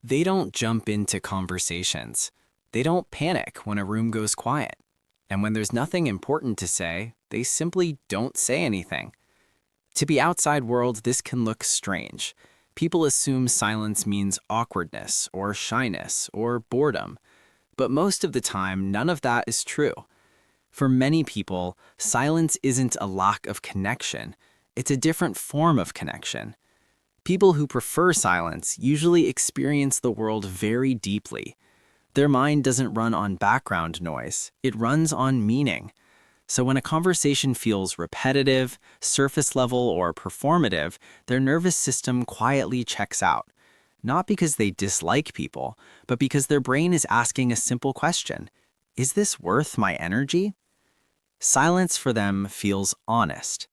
They don't jump into conversations. They don't panic when a room goes quiet. And when there's nothing important to say, they simply don't say anything. To the outside world, this can look strange. People assume silence means awkwardness or shyness or boredom. But most of the time, none of that is true. For many people, silence isn't a lack of connection. It's a different form of connection. People who prefer silence usually experience the world very deeply. Their mind doesn't run on background noise, it runs on meaning. So when a conversation feels repetitive, surface level, or performative, their nervous system quietly checks out. Not because they dislike people, but because their brain is asking a simple question: is this worth my energy? Silence for them feels honest.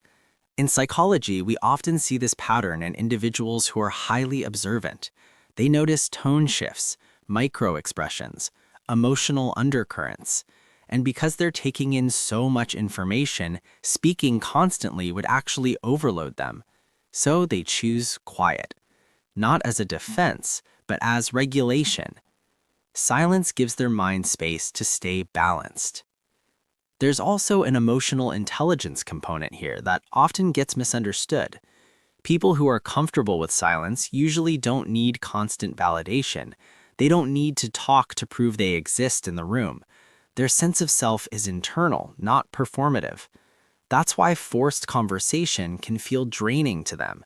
In psychology, we often see this pattern in individuals who are highly observant. They notice tone shifts, micro-expressions, emotional undercurrents. And because they're taking in so much information, speaking constantly would actually overload them. So they choose quiet, not as a defense, but as regulation. Silence gives their mind space to stay balanced. There's also an emotional intelligence component here that often gets misunderstood. People who are comfortable with silence usually don't need constant validation. They don't need to talk to prove they exist in the room. Their sense of self is internal, not performative. That's why forced conversation can feel draining to them.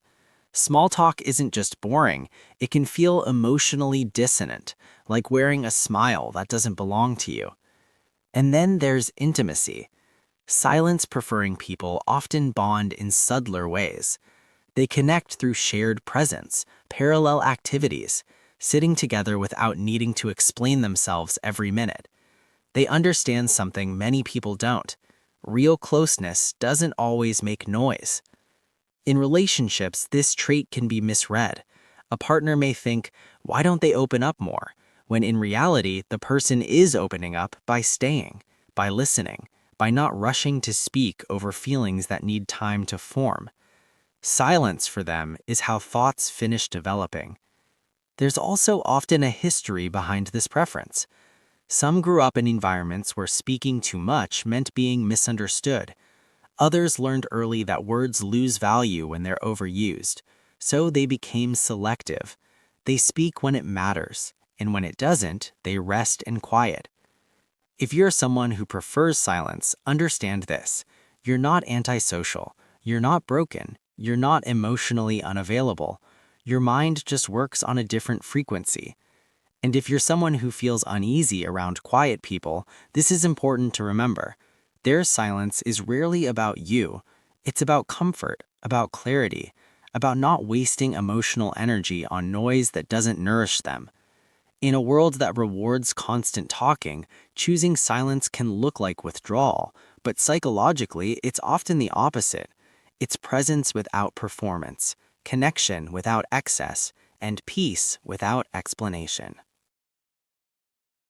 Small talk isn't just boring, it can feel emotionally dissonant, like wearing a smile that doesn't belong to you. And then there's intimacy. Silence-preferring people often bond in subtler ways. They connect through shared presence, parallel activities, sitting together without needing to explain themselves every minute. They understand something many people don't. Real closeness doesn't always make noise. In relationships, this trait can be misread. A partner may think, why don't they open up more? When in reality, the person is opening up by staying, by listening, by not rushing to speak over feelings that need time to form. Silence for them is how thoughts finish developing. There's also often a history behind this preference. Some grew up in environments where speaking too much meant being misunderstood. Others learned early that words lose value when they're overused, so they became selective. They speak when it matters, and when it doesn't, they rest in quiet. If you're someone who prefers silence, understand this. You're not antisocial. You're not broken. You're not emotionally unavailable. Your mind just works on a different frequency. And if you're someone who feels uneasy around quiet people, this is important to remember. Their silence is rarely about you. It's about comfort, about clarity, about not wasting emotional energy on noise that doesn't nourish them. In a world that rewards constant talking, choosing silence can look like withdrawal, but psychologically, it's often the opposite. It's presence without performance, connection without excess, and peace without explanation.